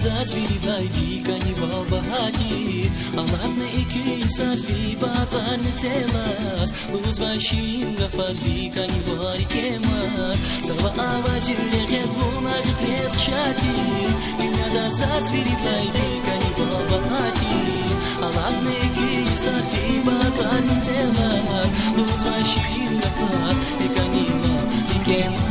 Zasviri vai vika ni valbahati Alatne iki sarfi batan telas Luz vai shinga far vika ni vari kemas Sava avaji rehet vuna gitres shati Dünyada zasviri vai vika ni valbahati Alatne iki sarfi batan telas Luz vai shinga far vika ni vari kemas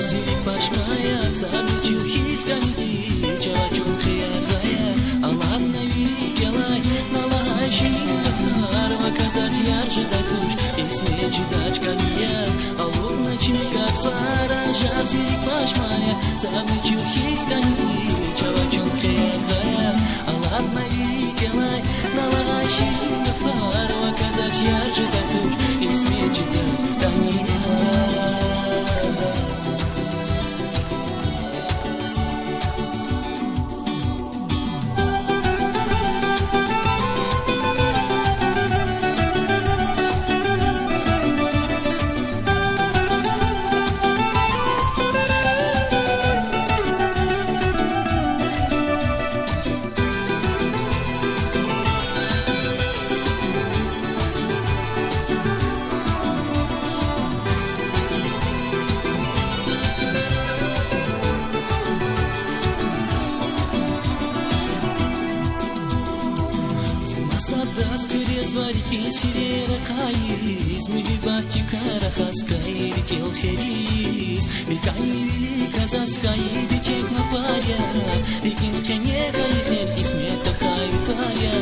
Сирик пашмая, царничу хисканити, чавачун хиягая, Аллах навеки лай, налагай шингафар, Ваказать ярже датуш, и смечи дачкания, Аллах начни гатфар, ажар сирик пашмая, царничу хисканити, чавачун хиягая, Аллах навеки лай, налагай шингафар, Ваказать ярже датуш, и смечи дачкания. Das perez variki sirera kaiz Mi vibati karachas kairi kel kheriz Mi kai vili kazas kai dichek na parya Likin kenye kai fer hismeta kai vitarya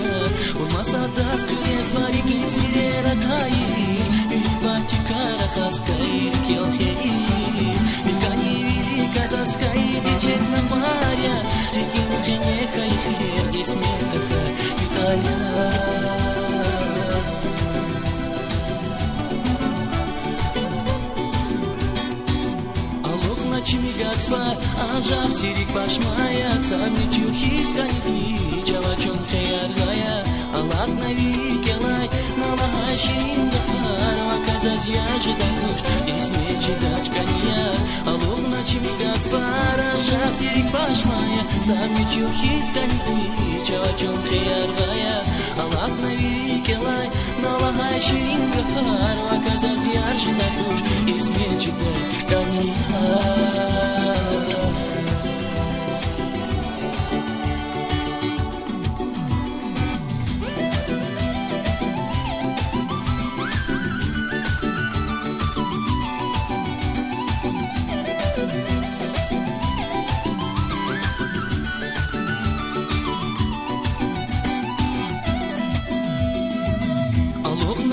Olmasa das perez variki sirera kaiz Mi vibati karachas kairi kel kheriz Mi kai vili kazas kai dichek na parya Likin kenye kai fer hismeta kai vitarya Чимигатфар, ажар сирик пашмая, Царничу хисканити, чавачун хеяргая, Аллах навеки лай, налагай шингафар, Ваказать ярже датуш, и смечи дачкания, Аллах на чимигатфар, ажар сирик пашмая, Царничу хисканити, чавачун хеяргая, Аллах навеки лай, налагай шингафар, Ваказать ярже датуш, и смечи дачкания.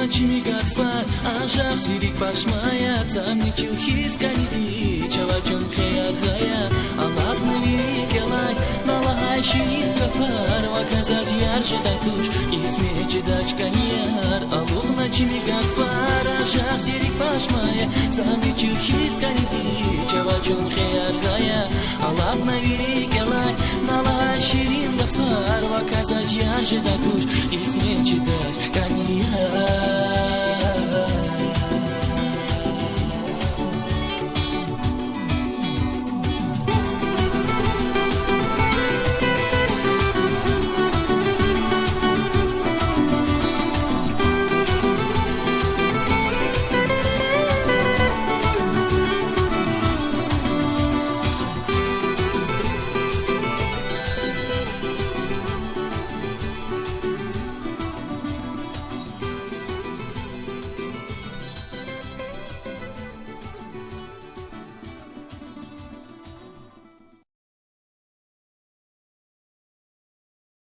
Чимигатфар, ажар сирик пашмая, Царничу хисканити, чавачун хеяргая, Аллах навеки лай, налагай шингафар, Ваказать ярже датуш, и смечи дачканияр, Аллах на чимигатфар, ажар сирик пашмая, Царничу хисканити, чавачун хеяргая, Аллах навеки